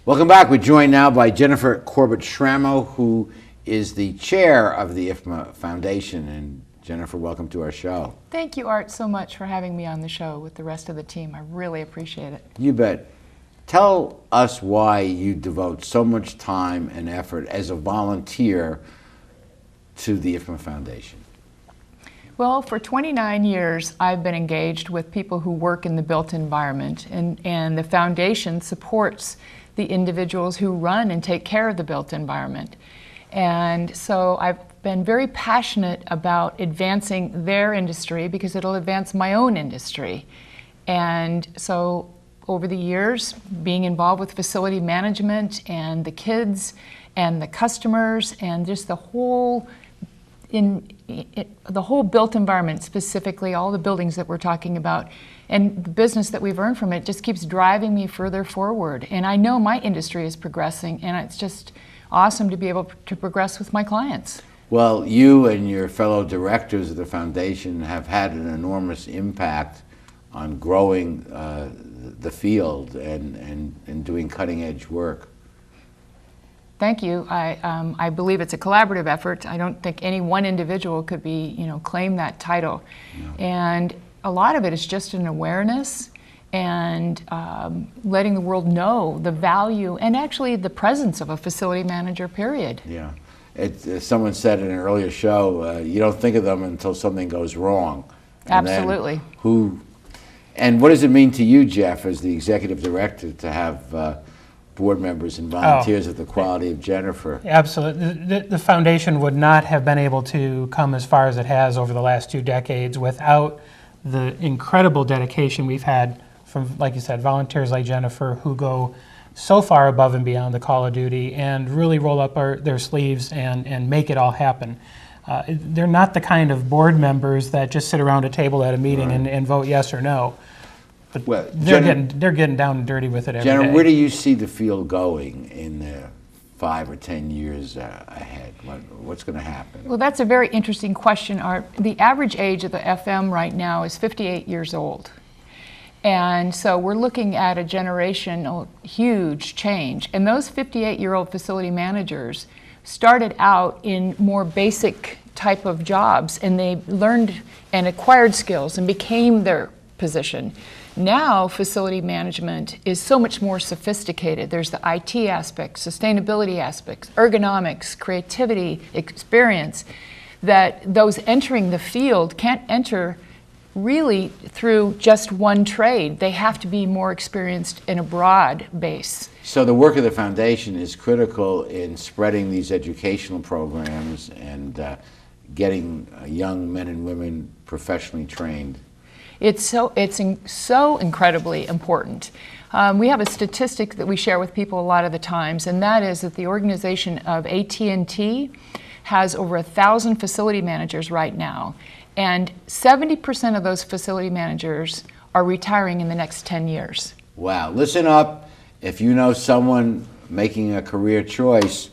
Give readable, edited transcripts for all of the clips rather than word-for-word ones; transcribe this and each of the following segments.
Welcome back. We're joined now by Jennifer Corbett-Shramo, who is the chair of the IFMA Foundation. And Jennifer, welcome to our show. Thank you, Art, so much for having me on the show with the rest of the team. I really appreciate it. You bet. Tell us why you devote so much time and effort as a volunteer to the IFMA Foundation. Well, for 29 years, I've been engaged with people who work in the built environment, and the foundation supports the individuals who run and take care of the built environment. And so I've been very passionate about advancing their industry because it'll advance my own industry. And so over the years, being involved with facility management and the kids and the customers and just the whole built environment, specifically all the buildings that we're talking about, and the business that we've earned from it just keeps driving me further forward. And I know my industry is progressing, and it's just awesome to be able to progress with my clients. Well, you and your fellow directors of the foundation have had an enormous impact on growing the field and doing cutting-edge work. Thank you. I believe it's a collaborative effort. I don't think any one individual could claim that title. No. And a lot of it is just an awareness and letting the world know the value and actually the presence of a facility manager, period. Yeah. Someone said in an earlier show, you don't think of them until something goes wrong. And absolutely. And what does it mean to you, Jeff, as the executive director, to have board members and volunteers of the quality of Jennifer? Absolutely. The foundation would not have been able to come as far as it has over the last 2 decades without the incredible dedication we've had from, like you said, volunteers like Jennifer who go so far above and beyond the call of duty and really roll up their sleeves and make it all happen. They're not the kind of board members that just sit around a table at a meeting and vote yes or no. But well, they're getting down and dirty with it every day. Where do you see the field going in the 5 or 10 years ahead? What's going to happen? Well, that's a very interesting question, Art. The average age of the FM right now is 58 years old. And so we're looking at a generational huge change. And those 58-year-old facility managers started out in more basic type of jobs, and they learned and acquired skills and became their position. Now, facility management is so much more sophisticated. There's the IT aspects, sustainability aspects, ergonomics, creativity, experience, that those entering the field can't enter really through just one trade. They have to be more experienced in a broad base. So the work of the foundation is critical in spreading these educational programs and getting young men and women professionally trained. It's so incredibly important. We have a statistic that we share with people a lot of the times, and that is that the organization of AT&T has over 1,000 facility managers right now, and 70% of those facility managers are retiring in the next 10 years. Wow. Listen up. If you know someone making a career choice,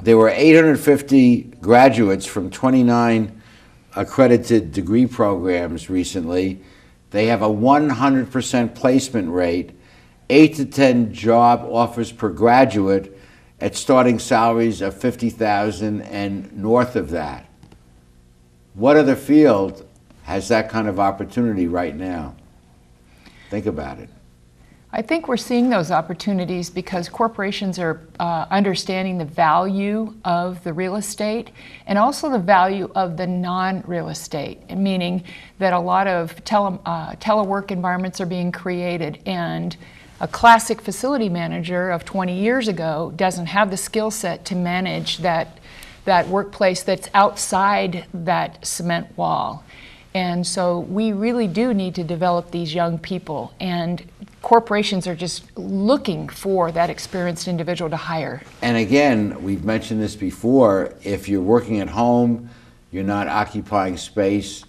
there were 850 graduates from 29 accredited degree programs recently. They have a 100% placement rate, 8 to 10 job offers per graduate at starting salaries of $50,000 and north of that. What other field has that kind of opportunity right now? Think about it. I think we're seeing those opportunities because corporations are understanding the value of the real estate and also the value of the non-real estate, meaning that a lot of telework environments are being created, and a classic facility manager of 20 years ago doesn't have the skill set to manage that workplace that's outside that cement wall. And so we really do need to develop these young people, and corporations are just looking for that experienced individual to hire. And again, we've mentioned this before, if you're working at home, you're not occupying space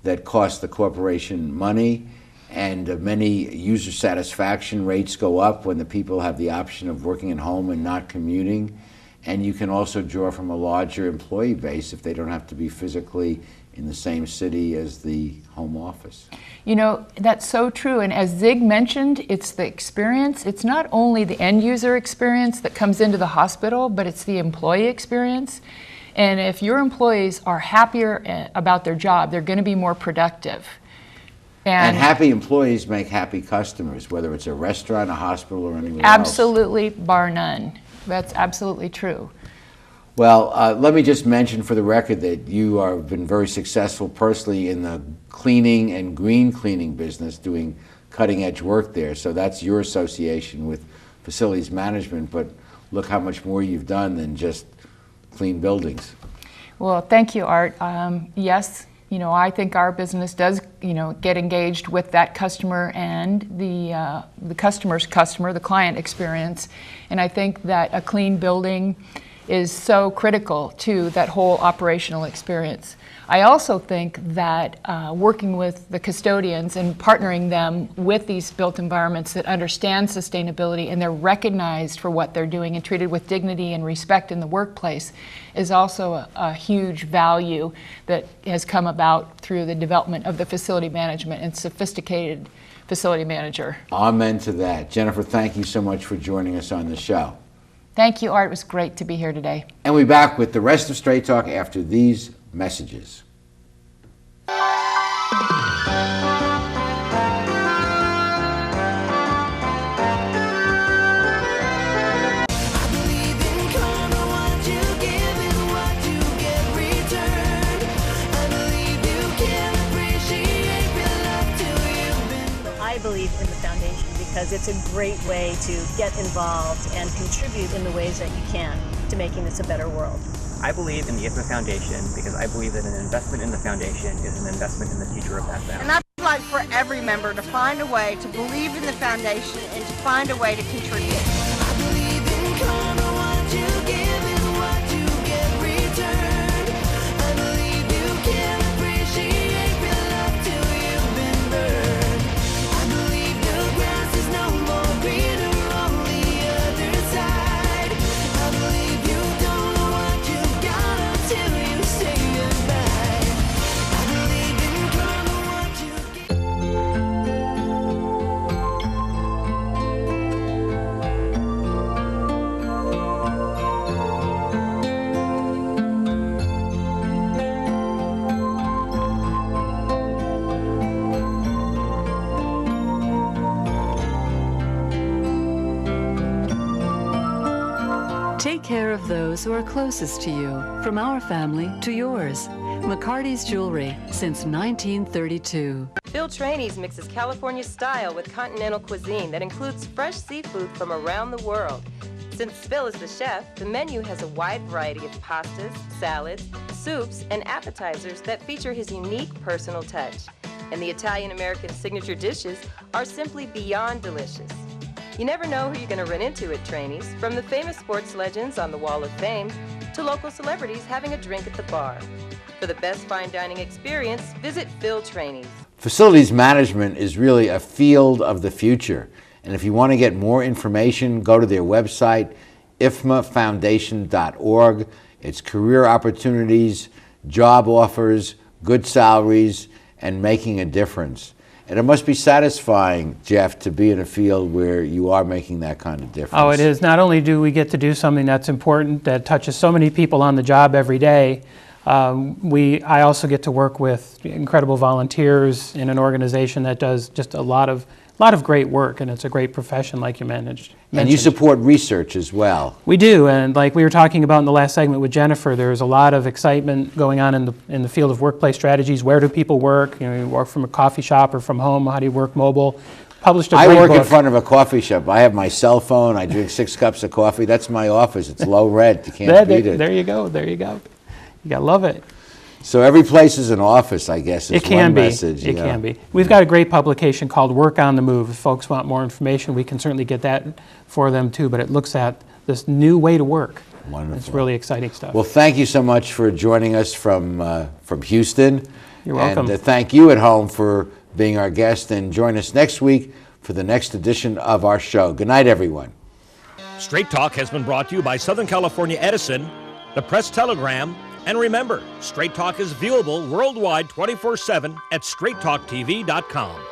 that costs the corporation money, and many user satisfaction rates go up when the people have the option of working at home and not commuting. And you can also draw from a larger employee base if they don't have to be physically in the same city as the home office. You know, that's so true. And as Zig mentioned, it's the experience. It's not only the end user experience that comes into the hospital, but it's the employee experience. And if your employees are happier about their job, they're going to be more productive. And happy employees make happy customers, whether it's a restaurant, a hospital, or anywhere else. Absolutely, bar none. That's absolutely true. Well, let me just mention for the record that you have been very successful personally in the cleaning and green cleaning business, doing cutting-edge work there. So that's your association with facilities management, but look how much more you've done than just clean buildings. Well, thank you, Art. Yes, you know, I think our business does, you know, get engaged with that customer and the customer's customer, the client experience. And I think that a clean building is so critical to that whole operational experience. I also think that working with the custodians and partnering them with these built environments that understand sustainability and they're recognized for what they're doing and treated with dignity and respect in the workplace is also a huge value that has come about through the development of the facility management and sophisticated facility manager. Amen to that. Jennifer, thank you so much for joining us on the show. Thank you, Art. It was great to be here today. And we'll be back with the rest of Straight Talk after these messages. I believe in the foundation because it's a great way to get involved and contribute in the ways that you can to making this a better world. I believe in the IFMA Foundation because I believe that an investment in the foundation is an investment in the future of that family. And I'd like for every member to find a way to believe in the foundation and to find a way to contribute. I believe in karma, what you give is what you get returned. I believe you can appreciate real love till you've been burned. I believe the grass is no more greener on the other side. I believe you don't know what you've got until you say goodbye. I believe in karma, what you give. Take care of those who are closest to you, from our family to yours. McCarty's Jewelry, since 1932. Phil Trainees mixes California style with continental cuisine that includes fresh seafood from around the world. Since Phil is the chef, the menu has a wide variety of pastas, salads, soups, and appetizers that feature his unique personal touch. And the Italian-American signature dishes are simply beyond delicious. You never know who you're going to run into at Trainees, from the famous sports legends on the Wall of Fame to local celebrities having a drink at the bar. For the best fine dining experience, visit Phil Trainees. Facilities management is really a field of the future. And if you want to get more information, go to their website, ifmafoundation.org. It's career opportunities, job offers, good salaries, and making a difference. And it must be satisfying, Jeff, to be in a field where you are making that kind of difference. Oh, it is. Not only do we get to do something that's important, that touches so many people on the job every day, I also get to work with incredible volunteers in an organization that does just a lot of great work, and it's a great profession, like you mentioned. And you support research as well. We do, and like we were talking about in the last segment with Jennifer, there's a lot of excitement going on in the field of workplace strategies. Where do people work? You know, you work from a coffee shop or from home. How do you work mobile? Published a great I work book. in front of a coffee shop. I have my cell phone. I drink 6 cups of coffee. That's my office. It's low rent. You can't beat it. There you go. There you go. You gotta love it. So every place is an office, I guess. It can be. It can be. We've got a great publication called Work on the Move. If folks want more information, we can certainly get that for them too. But it looks at this new way to work. Wonderful. It's really exciting stuff. Well, thank you so much for joining us from Houston. You're welcome. And thank you at home for being our guest. And join us next week for the next edition of our show. Good night, everyone. Straight Talk has been brought to you by Southern California Edison, the Press Telegram, And remember, Straight Talk is viewable worldwide 24/7 at straighttalktv.com.